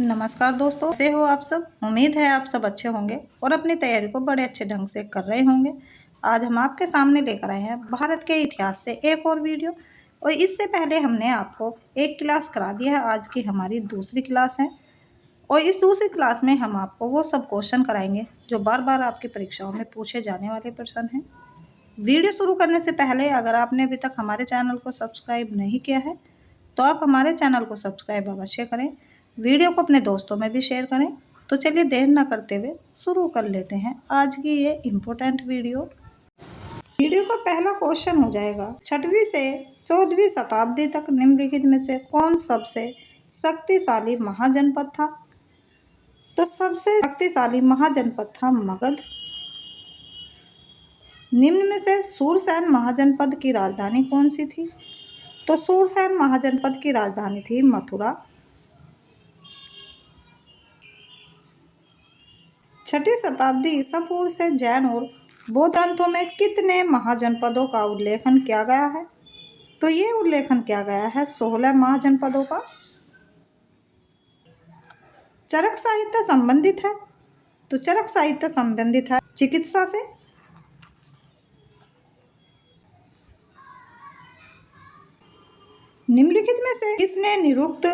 नमस्कार दोस्तों, कैसे हो आप सब। उम्मीद है आप सब अच्छे होंगे और अपनी तैयारी को बड़े अच्छे ढंग से कर रहे होंगे। आज हम आपके सामने लेकर आए हैं भारत के इतिहास से एक और वीडियो। और इससे पहले हमने आपको एक क्लास करा दिया है, आज की हमारी दूसरी क्लास है। और इस दूसरी क्लास में हम आपको वो सब क्वेश्चन कराएंगे जो बार बार आपकी परीक्षाओं में पूछे जाने वाले प्रश्न हैं। वीडियो शुरू करने से पहले अगर आपने अभी तक हमारे चैनल को सब्सक्राइब नहीं किया है तो आप हमारे चैनल को सब्सक्राइब अवश्य करें, वीडियो को अपने दोस्तों में भी शेयर करें। तो चलिए देर न करते हुए शुरू कर लेते हैं आज की ये इम्पोर्टेंट वीडियो। वीडियो का पहला क्वेश्चन हो जाएगा, 6वीं से 14वीं शताब्दी तक निम्नलिखित में से कौन सबसे शक्तिशाली महाजनपद था। तो सबसे शक्तिशाली महाजनपद था मगध। निम्न में से सूरसेन महाजनपद की राजधानी कौन सी थी। तो सूरसेन महाजनपद की राजधानी थी मथुरा। 6वीं शताब्दी ईसा पूर्व से जैन और बौद्ध ग्रंथों में कितने महाजनपदों का उल्लेखन किया गया है। तो ये उल्लेखन किया गया है 16 महाजनपदों का। चरक साहित्य संबंधित है। तो चरक साहित्य संबंधित है चिकित्सा से। निम्नलिखित में से किसने निरुक्त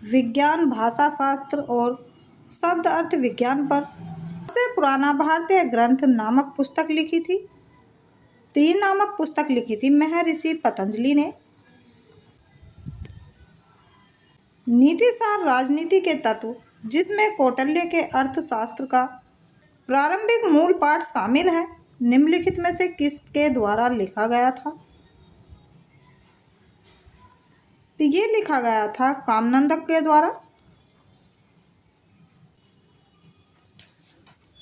विज्ञान, भाषा शास्त्र और शब्द अर्थ विज्ञान पर सबसे पुराना भारतीय ग्रंथ नामक पुस्तक लिखी थी। तो ये नामक पुस्तक लिखी थी महर्षि पतंजलि ने। नीति सार राजनीति के तत्व जिसमें कौटिल्य के अर्थशास्त्र का प्रारंभिक मूल पाठ शामिल है, निम्नलिखित में से किसके द्वारा लिखा गया था। तो ये लिखा गया था कामनंदक के द्वारा।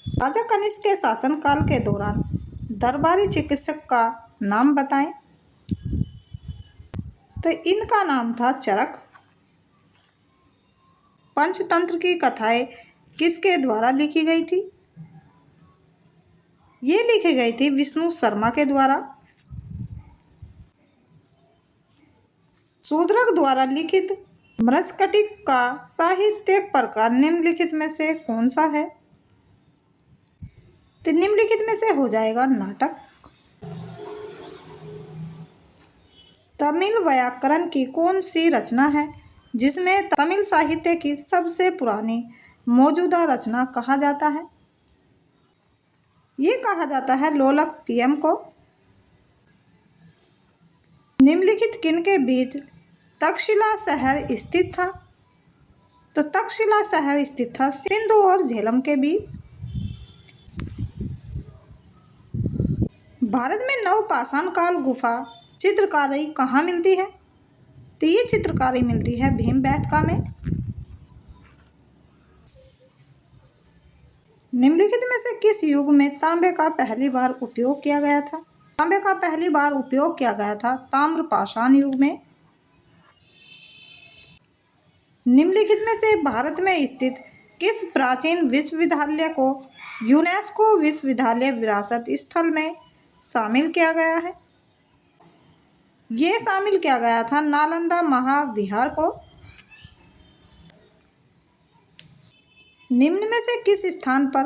राजा कनिष्क के शासनकाल के दौरान दरबारी चिकित्सक का नाम बताएं। तो इनका नाम था चरक। पंचतंत्र की कथाएं किसके द्वारा लिखी गई थी। ये लिखी गई थी विष्णु शर्मा के द्वारा। शूद्रक द्वारा लिखित मृच्छकटिक का साहित्यिक प्रकार निम्नलिखित में से कौन सा है। तो निम्नलिखित में से हो जाएगा नाटक। तमिल व्याकरण की कौन सी रचना है जिसमें तमिल साहित्य की सबसे पुरानी मौजूदा रचना कहा जाता है। ये कहा जाता है लोलक पीएम को। निम्नलिखित किन के बीच तक्षशिला शहर स्थित था। तो तक्षशिला शहर स्थित था सिंधु और झेलम के बीच। भारत में नवपाषाण काल गुफा चित्रकारी कहाँ मिलती है। तो ये चित्रकारी मिलती है भीमबेटका में। निम्नलिखित में से किस युग में तांबे का पहली बार उपयोग किया गया था। तांबे का पहली बार उपयोग किया गया था ताम्रपाषाण युग में। निम्नलिखित में से भारत में स्थित किस प्राचीन विश्वविद्यालय को यूनेस्को विश्वविद्यालय विरासत स्थल में शामिल किया गया है। ये शामिल किया गया था नालंदा महाविहार को। निम्न में से किस स्थान पर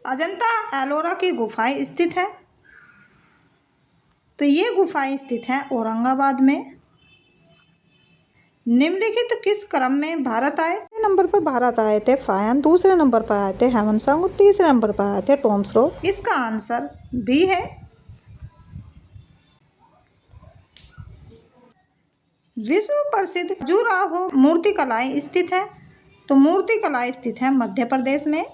अजंता एलोरा की गुफाएं स्थित है। तो ये गुफाएं स्थित हैं औरंगाबाद में। निम्नलिखित किस क्रम में भारत आए। पहले नंबर पर भारत आए थे फायन, दूसरे नंबर पर आए थे हेमनसांग और तीसरे नंबर पर आए थे टॉम्सरो। इसका आंसर बी है। विश्व प्रसिद्ध खजुराहो मूर्तिकलाएं स्थित है। तो मूर्तिकलाएं स्थित है मध्य प्रदेश में।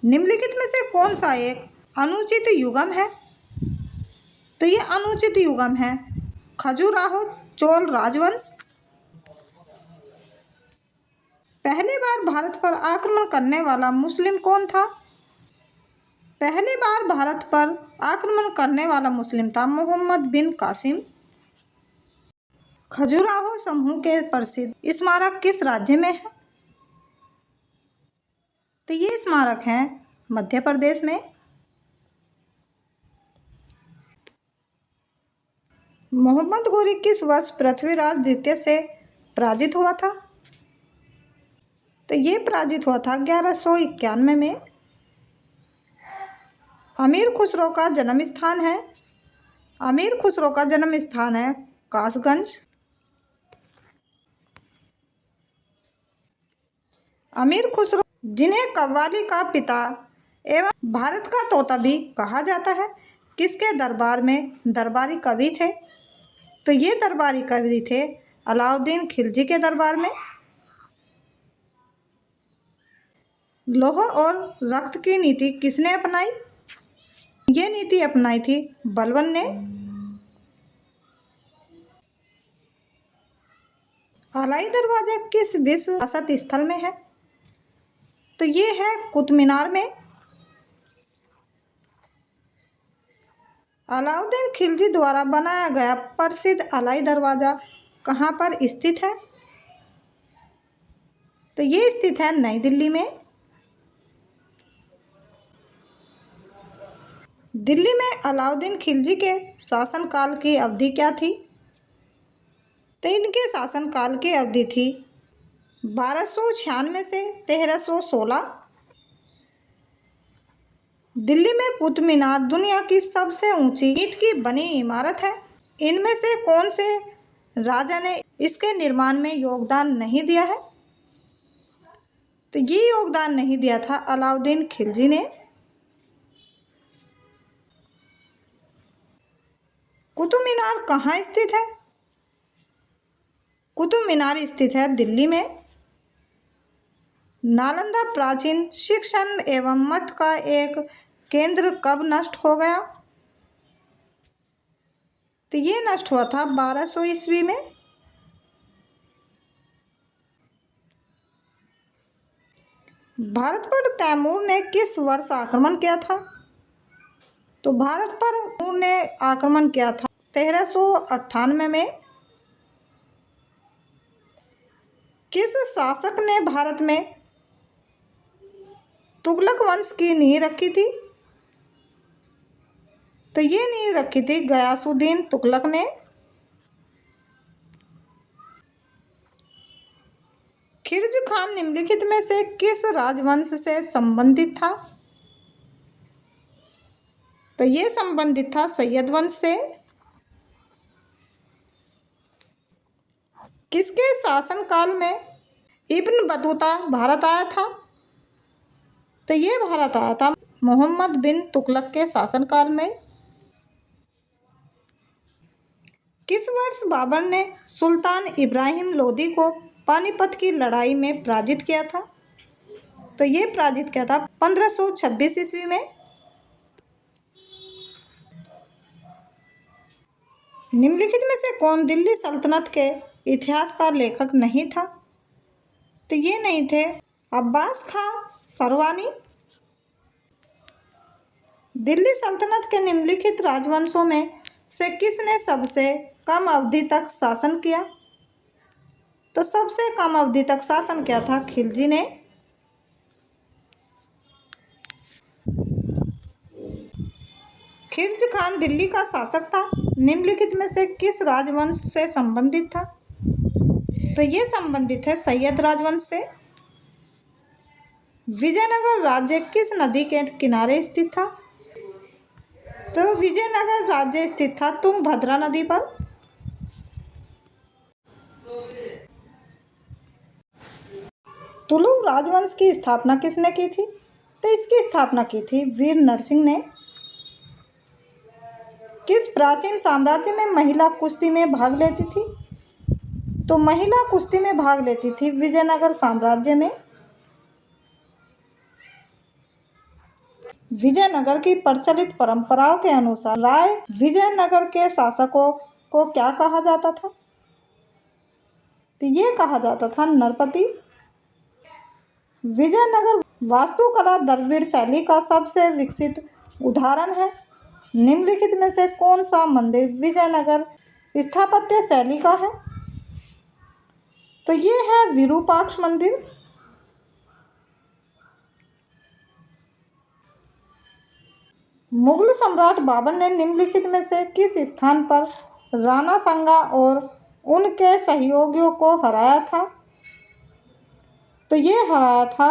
निम्नलिखित में से कौन सा एक अनुचित युगम है। तो ये अनुचित युगम है खजुराहो चोल राजवंश। पहली बार भारत पर आक्रमण करने वाला मुस्लिम कौन था। पहली बार भारत पर आक्रमण करने वाला मुस्लिम था मोहम्मद बिन कासिम। खजुराहो समूह के प्रसिद्ध स्मारक किस राज्य में है। तो ये स्मारक है मध्य प्रदेश में। मोहम्मद गोरी किस वर्ष पृथ्वीराज द्वितीय से पराजित हुआ था? तो ये पराजित हुआ था 1191 में। अमीर खुसरो का जन्म स्थान है, अमीर खुसरो का जन्म स्थान है कासगंज। अमीर खुसरो, जिन्हें कव्वाली का पिता एवं भारत का तोता भी कहा जाता है, किसके दरबार में दरबारी कवि थे? तो ये दरबारी कवि थे अलाउद्दीन खिलजी के दरबार में। लौह और रक्त की नीति किसने अपनाई? ये नीति अपनाई थी बलबन ने। अलाई दरवाजा किस विश्व विरासत स्थल में है? तो ये है कुतुब मीनार में। अलाउद्दीन खिलजी द्वारा बनाया गया प्रसिद्ध अलाई दरवाजा कहाँ पर स्थित है? तो ये स्थित है नई दिल्ली में। दिल्ली में अलाउद्दीन खिलजी के शासनकाल की अवधि क्या थी? तो इनके शासनकाल की अवधि थी 1296 से 1316। दिल्ली में कुतुब मीनार दुनिया की सबसे ऊंची ईंट की बनी इमारत है। इनमें से कौन से राजा ने इसके निर्माण में योगदान नहीं दिया है? तो ये योगदान नहीं दिया था अलाउद्दीन खिलजी ने। कुतुब मीनार कहाँ स्थित है? कुतुब मीनार स्थित है दिल्ली में। नालंदा प्राचीन शिक्षण एवं मठ का एक केंद्र कब नष्ट हो गया? तो ये नष्ट हुआ था 1200 ईस्वी में। भारत पर तैमूर ने किस वर्ष आक्रमण किया था? तो भारत पर तैमूर ने आक्रमण किया था 1398 में। किस शासक ने भारत में तुगलक वंश की नींव रखी थी? तो ये नींव रखी थी गयासुद्दीन तुगलक ने। खिलजी खान निम्नलिखित में से किस राजवंश से संबंधित था? तो ये संबंधित था सैयद वंश से। किसके शासनकाल में इब्न बतूता भारत आया था? तो ये भारत आया था मोहम्मद बिन तुगलक के शासनकाल में। किस वर्ष बाबर ने सुल्तान इब्राहिम लोदी को पानीपत की लड़ाई में पराजित किया था? तो ये पराजित किया था 1526 ईस्वी में। निम्नलिखित में से कौन दिल्ली सल्तनत के इतिहास का लेखक नहीं था? तो ये नहीं थे अब्बास खां सरवानी। दिल्ली सल्तनत के निम्नलिखित राजवंशों में से किसने सबसे कम अवधि तक शासन किया? तो सबसे कम अवधि तक शासन किया था खिलजी ने। खिलजी खान दिल्ली का शासक था, निम्नलिखित में से किस राजवंश से संबंधित था? तो ये संबंधित है सैयद राजवंश से। विजयनगर राज्य किस नदी के किनारे स्थित था? तो विजयनगर राज्य स्थित था तुंगभद्रा नदी पर। तुलुक राजवंश की स्थापना किसने की थी? तो इसकी स्थापना की थी वीर नरसिंह ने। किस प्राचीन साम्राज्य में महिला कुश्ती में भाग लेती थी? तो महिला कुश्ती में भाग लेती थी विजयनगर साम्राज्य में। विजयनगर की प्रचलित परंपराओं के अनुसार राय विजयनगर के शासकों को क्या कहा जाता था? तो ये कहा जाता था नरपति। विजयनगर वास्तुकला द्रविड़ शैली का सबसे विकसित उदाहरण है। निम्नलिखित में से कौन सा मंदिर विजयनगर स्थापत्य शैली का है? तो ये है विरूपाक्ष मंदिर। मुगल सम्राट बाबर ने निम्नलिखित में से किस स्थान पर राणा संगा और उनके सहयोगियों को हराया था। तो ये हराया था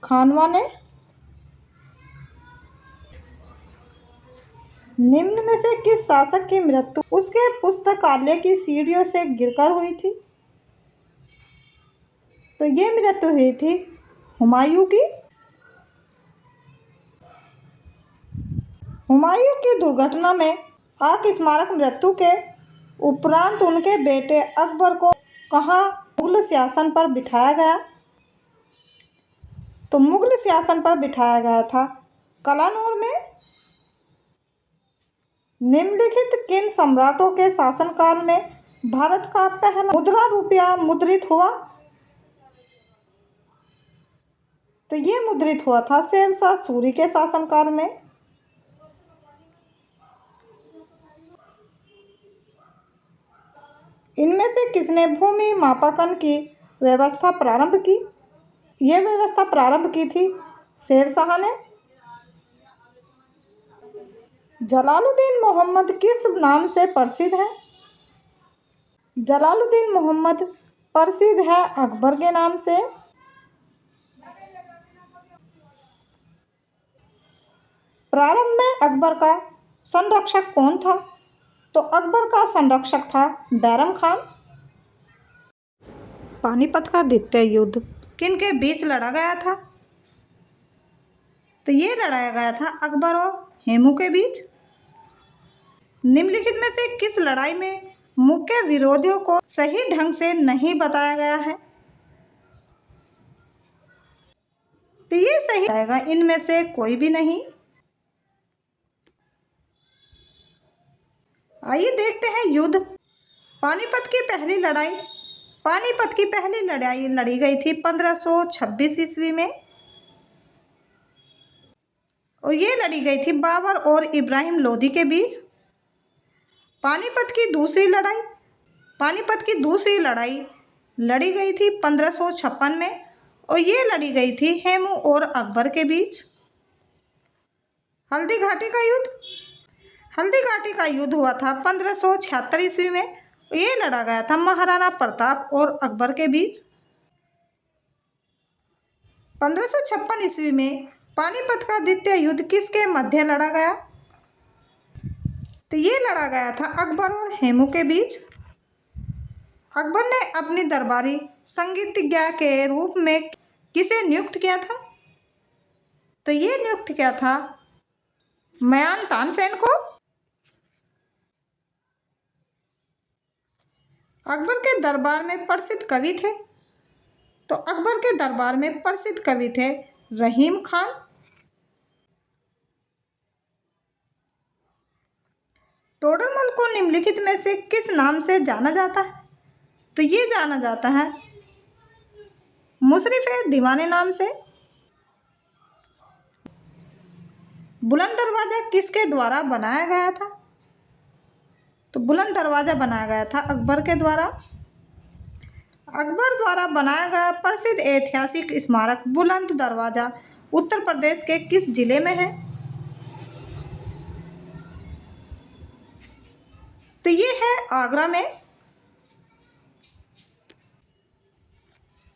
खानवा ने। निम्न में से किस शासक की मृत्यु उसके पुस्तकालय की सीढ़ियों से गिरकर हुई थी? तो ये मृत्यु हुई थी हुमायूं की। हुमायूं की दुर्घटना में अकस्मात मृत्यु के उपरांत उनके बेटे अकबर को कहाँ मुगल शासन पर बिठाया गया? तो मुगल शासन पर बिठाया गया था कलानौर में। निम्नलिखित किन सम्राटों के शासनकाल में भारत का पहला मुद्रा रुपया मुद्रित हुआ? तो ये मुद्रित हुआ था शेरशाह सूरी के शासनकाल में। इनमें से किसने भूमि मापांकन की व्यवस्था प्रारंभ की? यह व्यवस्था प्रारंभ की थी शेरशाह ने। जलालुद्दीन मोहम्मद किस नाम से प्रसिद्ध है? जलालुद्दीन मोहम्मद प्रसिद्ध है अकबर के नाम से। प्रारंभ में अकबर का संरक्षक कौन था? तो अकबर का संरक्षक था बैरम खान। पानीपत का द्वितीय युद्ध किन के बीच लड़ा गया था? तो ये लड़ाया गया था अकबर और हेमू के बीच। निम्नलिखित में से किस लड़ाई में मुख्य विरोधियों को सही ढंग से नहीं बताया गया है? तो ये सही आएगा इनमें से कोई भी नहीं। आइए देखते हैं युद्ध। पानीपत की पहली लड़ाई। पानीपत की पहली लड़ाई लड़ी गई थी 1526 ईस्वी में और ये लड़ी गई थी बाबर और इब्राहिम लोदी के बीच। पानीपत की दूसरी लड़ाई। पानीपत की दूसरी लड़ाई लड़ी गई थी 1556 में और ये लड़ी गई थी हेमू और अकबर के बीच। हल्दी घाटी का युद्ध। हल्दी घाटी का युद्ध हुआ था 1576 ईस्वी में। ये लड़ा गया था महाराणा प्रताप और अकबर के बीच। 1556 ईस्वी में पानीपत का द्वितीय युद्ध किसके मध्य लड़ा गया? तो ये लड़ा गया था अकबर और हेमू के बीच। अकबर ने अपनी दरबारी संगीतज्ञ के रूप में किसे नियुक्त किया था? तो ये नियुक्त किया था मयान तानसेन को। अकबर के दरबार में प्रसिद्ध कवि थे। तो अकबर के दरबार में प्रसिद्ध कवि थे रहीम खान। टोडरमल को निम्नलिखित में से किस नाम से जाना जाता है? तो ये जाना जाता है मुशर्रफ दीवाने नाम से। बुलंद दरवाजा किसके द्वारा बनाया गया था? तो बुलंद दरवाजा बनाया गया था अकबर के द्वारा। अकबर द्वारा बनाया गया प्रसिद्ध ऐतिहासिक स्मारक बुलंद दरवाजा उत्तर प्रदेश के किस जिले में है? तो ये है आगरा में।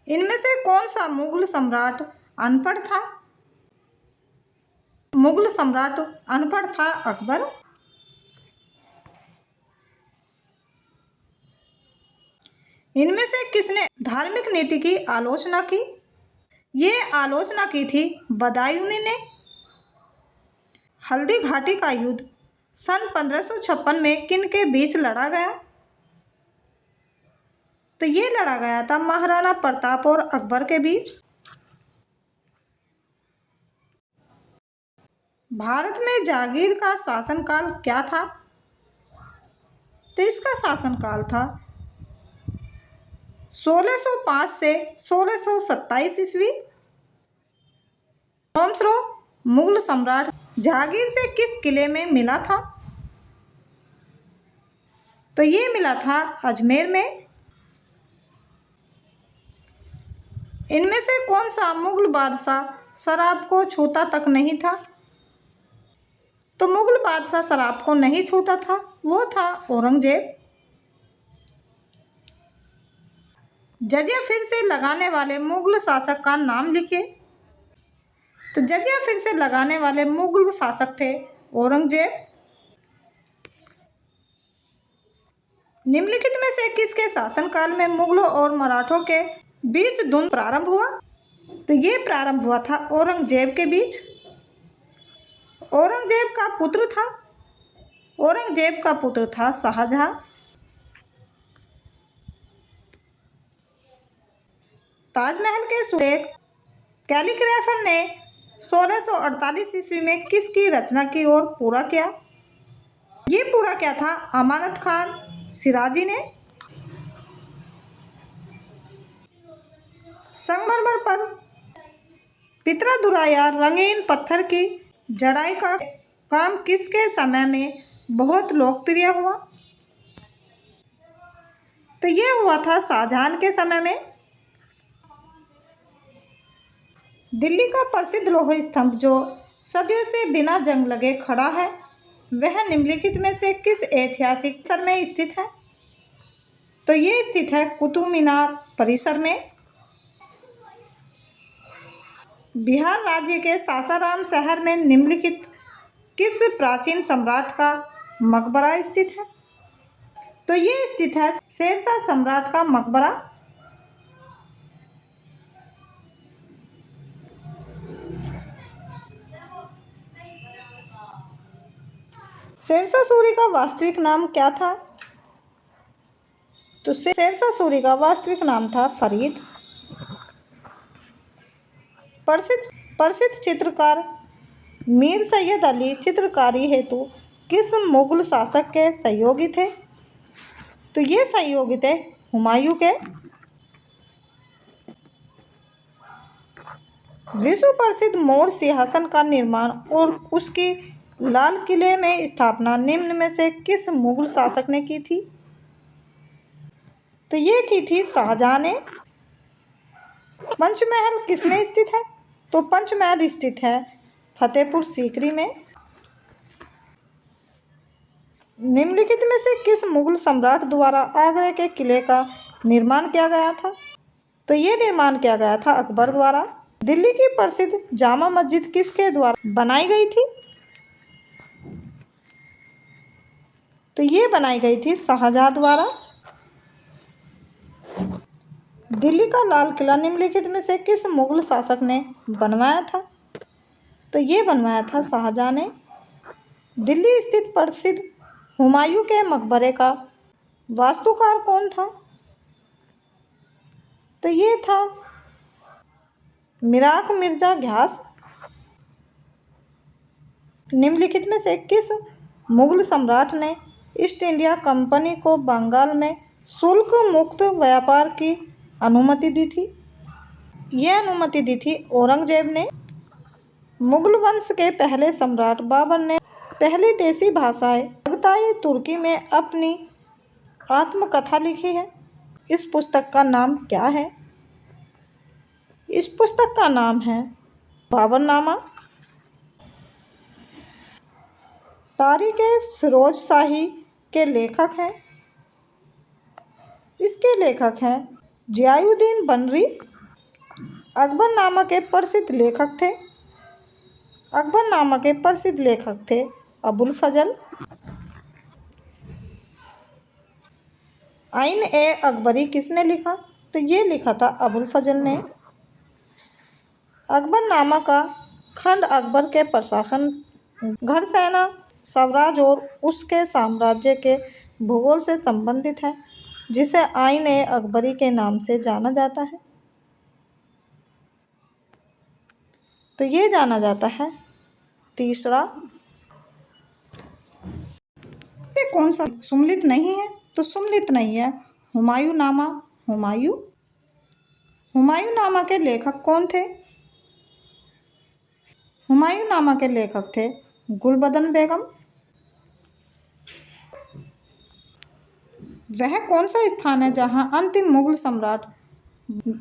इनमें से कौन सा मुगल सम्राट अनपढ़ था? मुगल सम्राट अनपढ़ था अकबर। इनमें से किसने धार्मिक नीति की आलोचना की? ये आलोचना की थी बदायूनी ने। हल्दी घाटी का युद्ध सन 1556 में किन के बीच लड़ा गया? तो ये लड़ा गया था महाराणा प्रताप और अकबर के बीच। भारत में जागीर का शासनकाल क्या था? तो इसका शासनकाल था 1605 से 1627 ईस्वी। सोमसरो मुगल सम्राट जहांगीर से किस किले में मिला था? तो ये मिला था अजमेर में। इनमें से कौन सा मुगल बादशाह शराब को छूता तक नहीं था? तो मुगल बादशाह शराब को नहीं छूता था वो था औरंगजेब। जजिया फिर से लगाने वाले मुगल शासक का नाम लिखिए। तो जजिया फिर से लगाने वाले मुगल शासक थे औरंगजेब। निम्नलिखित में से किसके शासनकाल में मुगलों और मराठों के बीच द्वंद्व प्रारंभ हुआ? तो ये प्रारंभ हुआ था औरंगजेब के बीच। औरंगजेब का पुत्र था शाहजहां। ताजमहल के सुलेख कैलीग्राफर ने 1648 ईस्वी में किसकी रचना की और पूरा किया? ये पूरा किया था अमानत खान सिराजी ने। संगमरमर पर पितरादुरा या रंगीन पत्थर की जड़ाई का काम किसके समय में बहुत लोकप्रिय हुआ? तो ये हुआ था शाहजहां के समय में। दिल्ली का प्रसिद्ध लौह स्तंभ जो सदियों से बिना जंग लगे खड़ा है, वह निम्नलिखित में से किस ऐतिहासिक परिसर में स्थित है? तो ये स्थित है कुतुब मीनार परिसर में। बिहार राज्य के सासाराम शहर में निम्नलिखित किस प्राचीन सम्राट का मकबरा स्थित है? तो ये स्थित है शेरशाह सम्राट का मकबरा। शेरशाह सूरी का वास्तविक नाम क्या था? तो शेरशाह सूरी का वास्तविक नाम था फरीद। प्रसिद्ध चित्रकार मीर सैयद अली चित्रकारी हेतु किस मुगल शासक के सहयोगी थे? तो ये सहयोगी थे हुमायूं के। विश्व प्रसिद्ध मौर्य सिंहासन का निर्माण और उसकी लाल किले में स्थापना निम्न में से किस मुगल शासक ने की थी? तो ये की थी शाहजहां ने। पंचमहल किसमें स्थित है? तो पंचमहल स्थित है फतेहपुर सीकरी में। निम्नलिखित में से किस मुगल सम्राट द्वारा आगरा के किले का निर्माण किया गया था? तो ये निर्माण किया गया था अकबर द्वारा। दिल्ली की प्रसिद्ध जामा मस्जिद किसके द्वारा बनाई गई थी? तो ये बनाई गई थी शाहजहां द्वारा। दिल्ली का लाल किला निम्नलिखित में से किस मुगल शासक ने बनवाया था? तो ये बनवाया था शाहजहां ने। दिल्ली स्थित प्रसिद्ध हुमायूं के मकबरे का वास्तुकार कौन था? तो ये था मिराक मिर्जा घ्यास। निम्नलिखित में से किस मुगल सम्राट ने ईस्ट इंडिया कंपनी को बंगाल में शुल्क मुक्त व्यापार की अनुमति दी थी? यह अनुमति दी थी औरंगजेब ने। मुगल वंश के पहले सम्राट बाबर ने पहली देसी भाषाएं चगताई तुर्की में अपनी आत्मकथा लिखी है। इस पुस्तक का नाम क्या है? इस पुस्तक का नाम है बाबरनामा। तारीख़ फिरोज शाही के लेखक हैं। इसके लेखक हैं जियाउद्दीन बनरी। अकबरनामा के प्रसिद्ध लेखक थे। अकबरनामा के प्रसिद्ध लेखक थे अबुल फजल। आइन ए अकबरी किसने लिखा? तो ये लिखा था अबुल फजल ने। अकबरनामा का खंड अकबर के प्रशासन, घर सेना, स्वराज और उसके साम्राज्य के भूगोल से संबंधित है, जिसे आइन ए अकबरी के नाम से जाना जाता है। तो ये जाना जाता है तीसरा। ये कौन सा सुमलित नहीं है? तो सुमलित नहीं है हुमायूं नामा। हुमायूं नामा के लेखक कौन थे? हुमायूं नामा के लेखक थे गुलबदन बेगम। वह कौन सा स्थान है जहां अंतिम मुगल सम्राट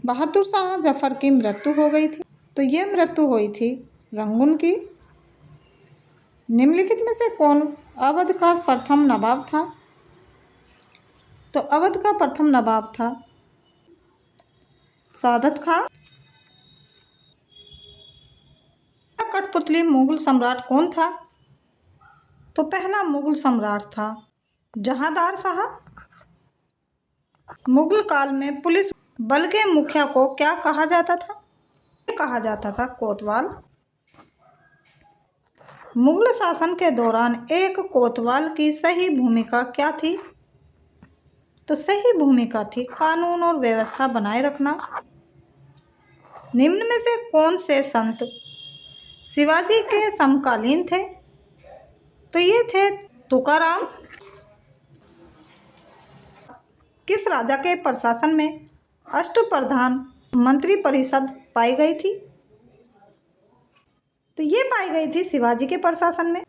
बहादुर शाह जफर की मृत्यु हो गई थी? तो ये मृत्यु हुई थी रंगून की। निम्नलिखित में से कौन अवध का प्रथम नवाब था? तो अवध का प्रथम नवाब था सादत खां। कठपुतली मुगल सम्राट कौन था? तो पहला मुगल सम्राट था जहांदार शाह। मुगल काल में पुलिस बल के मुखिया को क्या कहा जाता था? कहा जाता था कोतवाल। मुगल शासन के दौरान एक कोतवाल की सही भूमिका क्या थी? तो सही भूमिका थी कानून और व्यवस्था बनाए रखना। निम्न में से कौन से संत शिवाजी के समकालीन थे? तो ये थे तुकाराम। किस राजा के प्रशासन में अष्टप्रधान मंत्री परिषद पाई गई थी? तो ये पाई गई थी शिवाजी के प्रशासन में।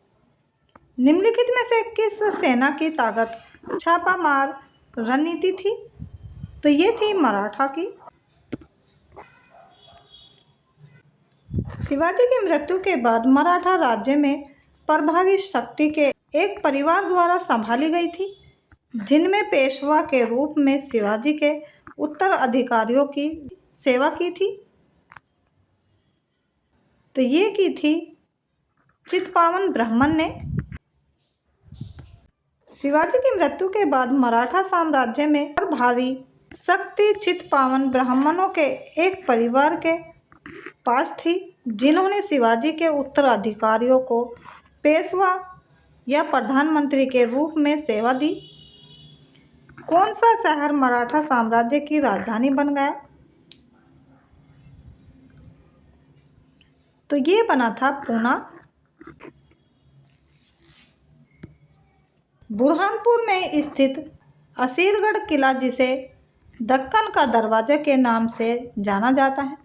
निम्नलिखित में से किस सेना की ताकत छापामार रणनीति थी? तो ये थी मराठा की। शिवाजी की मृत्यु के बाद मराठा राज्य में प्रभावी शक्ति के एक परिवार द्वारा संभाली गई थी, जिनमें पेशवा के रूप में शिवाजी के उत्तराधिकारियों की सेवा की थी। तो ये की थी चित्पावन ब्राह्मण ने। शिवाजी की मृत्यु के बाद मराठा साम्राज्य में प्रभावी शक्ति चित्पावन ब्राह्मणों के एक परिवार के पास थी, जिन्होंने शिवाजी के उत्तराधिकारियों को पेशवा या प्रधानमंत्री के रूप में सेवा दी। कौन सा शहर मराठा साम्राज्य की राजधानी बन गया? तो ये बना था पूना। बुरहानपुर में स्थित असीरगढ़ किला, जिसे दक्कन का दरवाजा के नाम से जाना जाता है,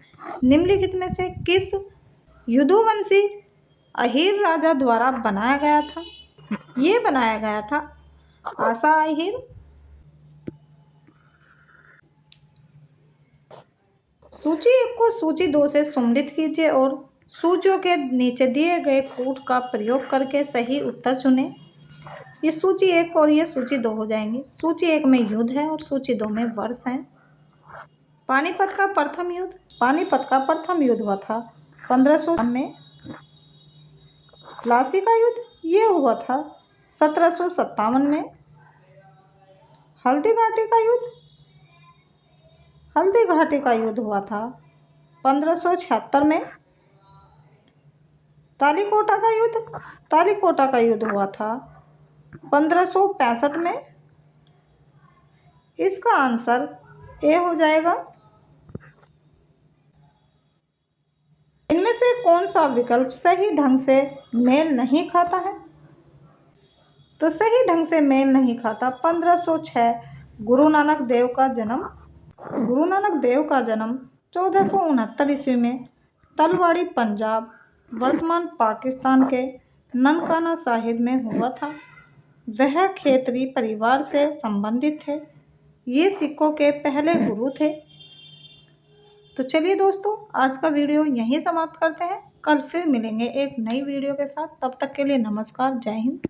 निम्नलिखित में से किस यदुवंशी अहीर राजा द्वारा बनाया गया था? ये बनाया गया था आसा अहीर। सूची 1 को सूची 2 से सम्मिलित कीजिए और सूचियों के नीचे दिए गए कूट का प्रयोग करके सही उत्तर चुनें। ये सूची 1 और ये सूची 2 हो जाएंगी। सूची 1 में युद्ध है और सूची 2 में वर्ष है। पानीपत का प्रथम युद्ध हुआ था 1500 में। प्लासी का युद्ध ये हुआ था 1757 में। हल्दी घाटी का युद्ध हुआ था 1576 में। तालीकोटा का युद्ध हुआ था 1565 में। इसका आंसर ए हो जाएगा। इनमें से कौन सा विकल्प सही ढंग से मेल नहीं खाता है? तो सही ढंग से मेल नहीं खाता 1506 गुरु नानक देव का जन्म 1469 ईस्वी में तलवाड़ी पंजाब, वर्तमान पाकिस्तान के ननकाना साहिब में हुआ था। वह खेतरी परिवार से संबंधित थे। ये सिखों के पहले गुरु थे। तो चलिए दोस्तों, आज का वीडियो यहीं समाप्त करते हैं। कल फिर मिलेंगे एक नई वीडियो के साथ। तब तक के लिए नमस्कार, जय हिंद।